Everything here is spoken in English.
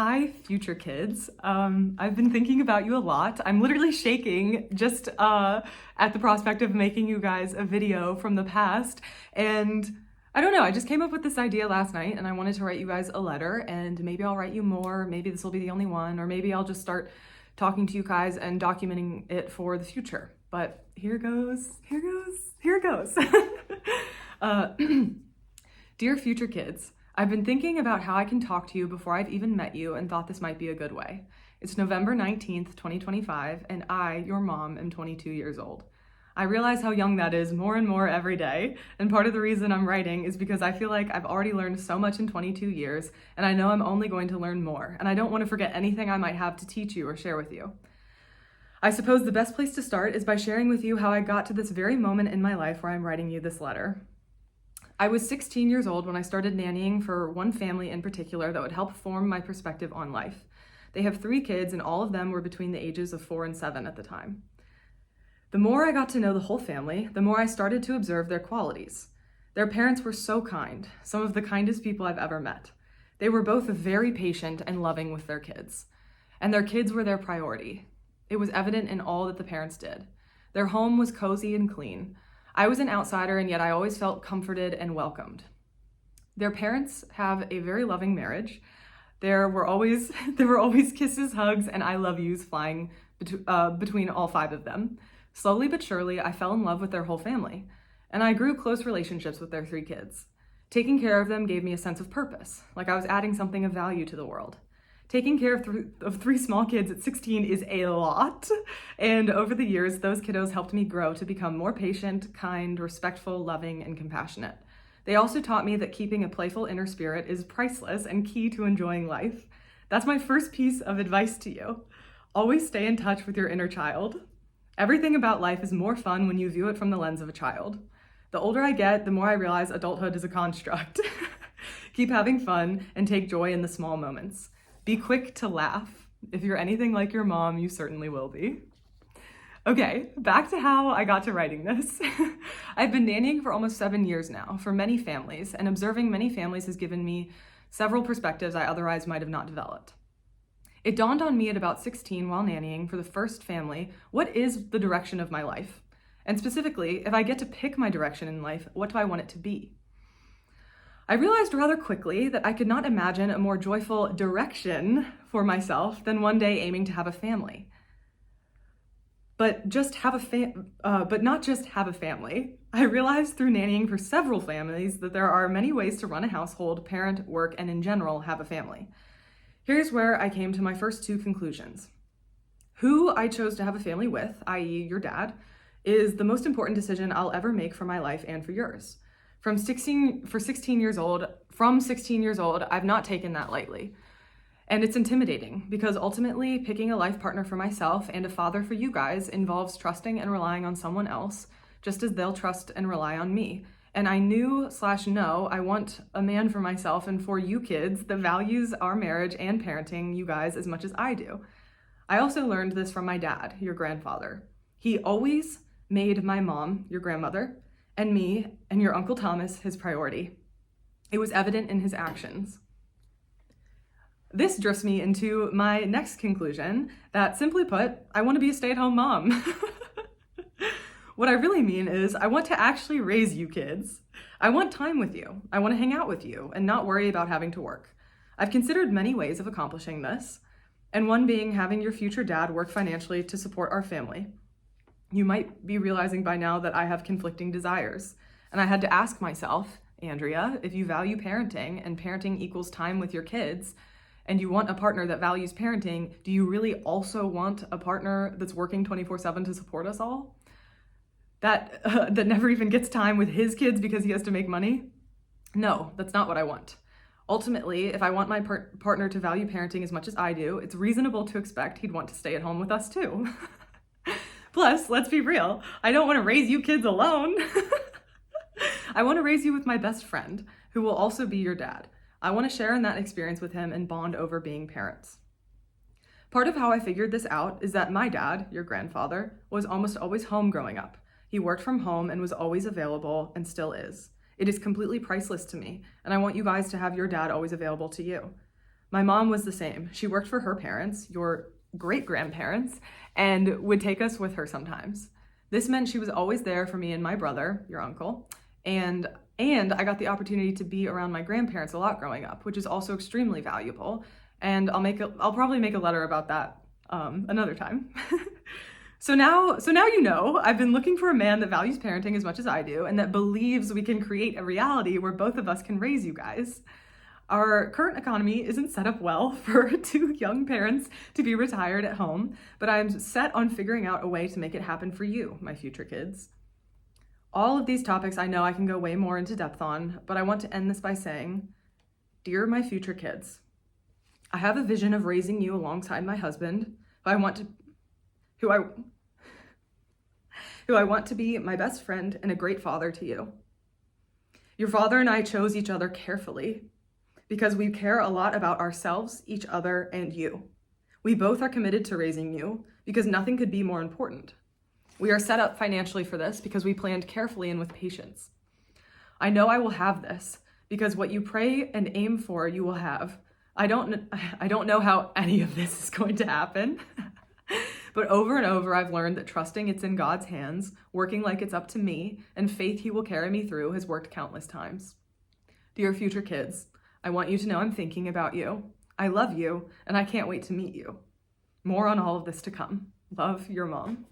Hi, future kids. I've been thinking about you a lot. I'm literally shaking just at the prospect of making you guys a video from the past. And I don't know, I just came up with this idea last night and I wanted to write you guys a letter, and maybe I'll write you more. Maybe this will be the only one, or maybe I'll just start talking to you guys and documenting it for the future. But here goes. uh, Dear future kids, I've been thinking about how I can talk to you before I've even met you and thought this might be a good way. It's November 19th, 2025, and I, your mom, am 22 years old. I realize how young that is more and more every day, and part of the reason I'm writing is because I feel like I've already learned so much in 22 years, and I know I'm only going to learn more, and I don't want to forget anything I might have to teach you or share with you. I suppose the best place to start is by sharing with you how I got to this very moment in my life where I'm writing you this letter. I was 16 years old when I started nannying for one family in particular that would help form my perspective on life. They have 3 kids, and all of them were between the ages of 4 and 7 at the time. The more I got to know the whole family, the more I started to observe their qualities. Their parents were so kind, some of the kindest people I've ever met. They were both very patient and loving with their kids, and their kids were their priority. It was evident in all that the parents did. Their home was cozy and clean. I was an outsider, and yet I always felt comforted and welcomed. Their parents have a very loving marriage. There were always kisses, hugs, and I love yous flying between all 5 of them. Slowly but surely, I fell in love with their whole family, and I grew close relationships with their 3 kids. Taking care of them gave me a sense of purpose, like I was adding something of value to the world. Taking care of 3 small kids at 16 is a lot, and over the years, those kiddos helped me grow to become more patient, kind, respectful, loving, and compassionate. They also taught me that keeping a playful inner spirit is priceless and key to enjoying life. That's my first piece of advice to you. Always stay in touch with your inner child. Everything about life is more fun when you view it from the lens of a child. The older I get, the more I realize adulthood is a construct. Keep having fun and take joy in the small moments. Be quick to laugh. If you're anything like your mom, you certainly will be. Okay, back to how I got to writing this. I've been nannying for almost 7 years now for many families, and observing many families has given me several perspectives I otherwise might have not developed. It dawned on me at about 16 while nannying for the first family, what is the direction of my life? And specifically, if I get to pick my direction in life, what do I want it to be? I realized rather quickly that I could not imagine a more joyful direction for myself than one day aiming to have a family. But not just have a family. I realized through nannying for several families that there are many ways to run a household, parent, work, and in general, have a family. Here's where I came to my first 2 conclusions. Who I chose to have a family with, i.e. your dad, is the most important decision I'll ever make for my life and for yours. From 16 years old, I've not taken that lightly. And it's intimidating because ultimately picking a life partner for myself and a father for you guys involves trusting and relying on someone else, just as they'll trust and rely on me. And I know I want a man for myself and for you kids that values our marriage and parenting you guys as much as I do. I also learned this from my dad, your grandfather. He always made my mom, your grandmother, and me and your Uncle Thomas his priority. It was evident in his actions. This drifts me into my next conclusion that, simply put, I want to be a stay-at-home mom. What I really mean is I want to actually raise you kids. I want time with you. I want to hang out with you and not worry about having to work. I've considered many ways of accomplishing this, and one being having your future dad work financially to support our family. You might be realizing by now that I have conflicting desires, and I had to ask myself, Andrea, if you value parenting and parenting equals time with your kids, and you want a partner that values parenting, do you really also want a partner that's working 24/7 to support us all? That never even gets time with his kids because he has to make money? No, that's not what I want. Ultimately, if I want my partner to value parenting as much as I do, it's reasonable to expect he'd want to stay at home with us too. Plus, let's be real, I don't want to raise you kids alone. I want to raise you with my best friend, who will also be your dad. I want to share in that experience with him and bond over being parents. Part of how I figured this out is that my dad, your grandfather, was almost always home growing up. He worked from home and was always available and still is. It is completely priceless to me, and I want you guys to have your dad always available to you. My mom was the same. She worked for her parents, your great-grandparents, and would take us with her sometimes. This meant she was always there for me and my brother, your uncle, and I got the opportunity to be around my grandparents a lot growing up, which is also extremely valuable. And I'll probably make a letter about that another time. So now you know, I've been looking for a man that values parenting as much as I do and that believes we can create a reality where both of us can raise you guys. Our current economy isn't set up well for two young parents to be retired at home, but I'm set on figuring out a way to make it happen for you, my future kids. All of these topics I know I can go way more into depth on, but I want to end this by saying, dear my future kids, I have a vision of raising you alongside my husband, who I want to be my best friend and a great father to you. Your father and I chose each other carefully because we care a lot about ourselves, each other, and you. We both are committed to raising you because nothing could be more important. We are set up financially for this because we planned carefully and with patience. I know I will have this because what you pray and aim for, you will have. I don't know how any of this is going to happen. But over and over, I've learned that trusting it's in God's hands, working like it's up to me, and faith He will carry me through has worked countless times. Dear future kids, I want you to know I'm thinking about you. I love you, and I can't wait to meet you. More on all of this to come. Love, your mom.